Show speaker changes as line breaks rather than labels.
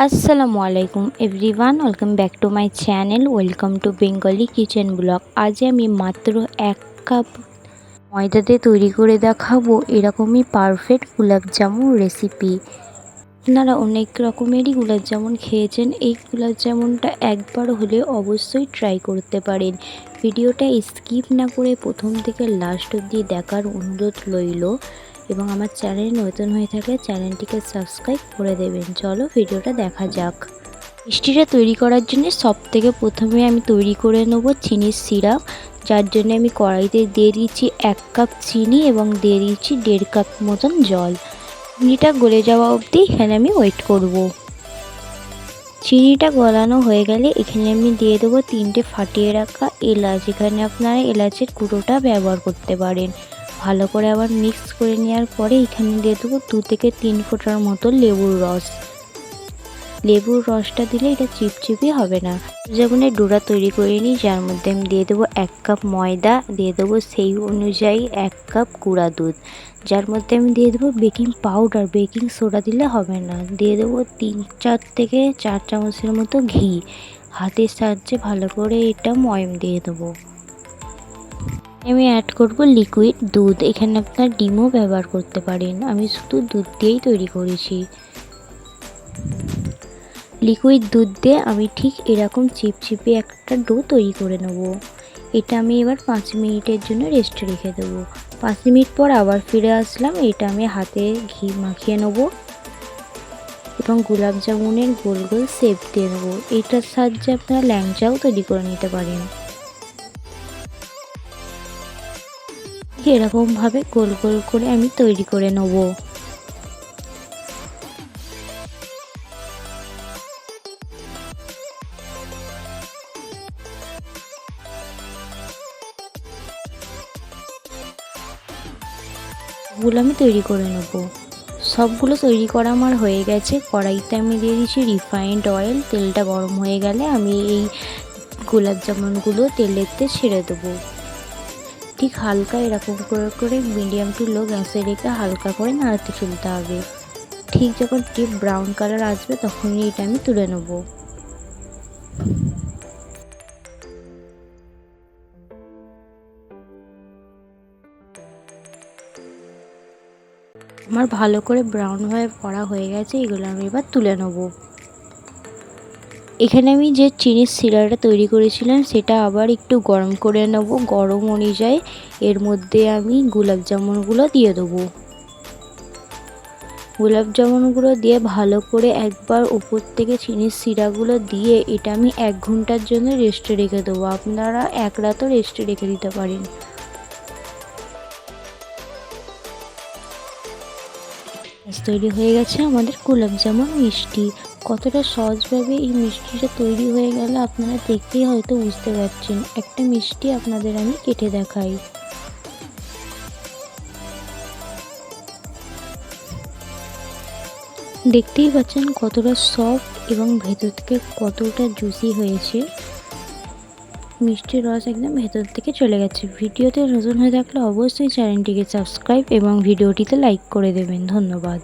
আসসালামু আলাইকুম everyone, welcome back to my channel. Welcome to Bengali kitchen blog. আজ আমি মাত্র 1 কাপ ময়দা দিয়ে তৈরি করে দেখাবো এরকমই পারফেক্ট গুলাব জামুন রেসিপি। আপনারা অনেক রকমেরই গুলাব জামুন খেয়েছেন, এই গুলাব জামুনটা একবার হলে অবশ্যই ট্রাই করতে পারেন। ভিডিওটা স্কিপ না করে প্রথম থেকে লাস্ট অবধি দেখার অনুরোধ রইল এবং আমার চ্যানেল নতুন হয়ে থাকলে চ্যানেলটিকে সাবস্ক্রাইব করে দেবেন। চলো ভিডিওটা দেখা যাক। মিষ্টিটা তৈরি করার জন্য সবথেকে প্রথমে আমি তৈরি করে নেব চিনির সিরাপ, যার জন্য আমি কড়াইতে দিয়ে দিচ্ছি 1 কাপ চিনি এবং দিয়ে দিচ্ছি 1.5 কাপ মতন জল। চিনিটা গলে যাওয়া অবধি এখানে আমি ওয়েট করব। চিনিটা গলানো হয়ে গেলে এখানে আমি দিয়ে দেবো 3টে ফাটিয়ে রাখা এলাচ। এখানে আপনারা এলাচের গুঁড়োটা ব্যবহার করতে পারেন। ভালো করে আবার মিক্স করে নেওয়ার পরে এখানে দিয়ে দেবো 2 থেকে 3 ফোঁটার মতো লেবুর রস। লেবুর রসটা দিলে এটা চিপচিপি হবে না। যেমন ডোরা তৈরি করে নিই, যার মধ্যে আমি দিয়ে দেবো 1 কাপ ময়দা, দিয়ে দেবো সেই অনুযায়ী 1 কাপ গুঁড়া দুধ, যার মধ্যে আমি দিয়ে দেবো বেকিং পাউডার। বেকিং সোডা দিলে হবে না। দিয়ে দেবো 3 থেকে 4 চামচের মতো ঘি। হাতের সাহায্যে ভালো করে এটা ময়ম দিয়ে দেবো। আমি অ্যাড করব লিকুইড দুধ। এখানে আপনার ডিমও ব্যবহার করতে পারেন, আমি শুধু দুধ দিয়েই তৈরি করেছি। লিকুইড দুধ দিয়ে আমি ঠিক এরকম চিপচিপে একটা ডো তৈরি করে নেব। এটা আমি এবার 5 মিনিটের জন্য রেস্টে রেখে দেবো। 5 মিনিট পর আবার ফিরে আসলাম। এটা আমি হাতে ঘি মাখিয়ে নেব এবং গোলাপ জামুনের গোল গোল শেপ দিয়ে নেবো। এটার সাহায্যে আপনারা ল্যাংচাও তৈরি করে নিতে পারেন। এরকমভাবে গোল গোল করে আমি তৈরি করে নেব। গুলো আমি তৈরি করে নেব। সবগুলো তৈরি করা আমার হয়ে গেছে। কড়াইতে আমি দিয়ে দিচ্ছি রিফাইন্ড অয়েল। তেলটা গরম হয়ে গেলে আমি এই গোলাপ জামুনগুলো তেলেতে ছেড়ে দেবো। ঠিক হালকা এরকম করে করে মিডিয়াম টু লো গ্যাসে রেখে হালকা করে নাড়াতে চলতে হবে। ঠিক যখন ডিপ ব্রাউন কালার আসবে তখনই এটা আমি তুলে নেব। আমার ভালো করে ব্রাউন করা হয়ে গেছে, এগুলো আমি এবার তুলে নেব। এখানে আমি যে চিনির সিরাপটা তৈরি করেছিলাম সেটা আবার একটু গরম করে নেব। গরম অনুযায়ী এর মধ্যে আমি গোলাপ জামুনগুলো দিয়ে দেবো। গোলাপ জামুনগুলো দিয়ে ভালো করে একবার উপর থেকে চিনির সিরাপগুলো দিয়ে এটা আমি 1 ঘন্টার জন্য রেস্টে রেখে দেবো। আপনারা 1 রাতও রেস্টে রেখে দিতে পারেন। তৈরি হয়ে গেছে আমাদের গোলাপ জামুন মিষ্টি। কতটা সহজভাবে এই মিষ্টিটা তৈরি হয়ে গেল আপনারা দেখতেই হয়তো বুঝতে পারছেন। একটা মিষ্টি আপনাদের আমি কেটে দেখাই। দেখতেই পাচ্ছেন কতটা সফট এবং ভেতর থেকে কতটা জুসি হয়েছে। মিষ্টির রস একদম ভেতর থেকে চলে গেছে। ভিডিওতে নতুন হয়ে থাকলে অবশ্যই চ্যানেলটিকে সাবস্ক্রাইব এবং ভিডিওটিতে লাইক করে দেবেন। ধন্যবাদ।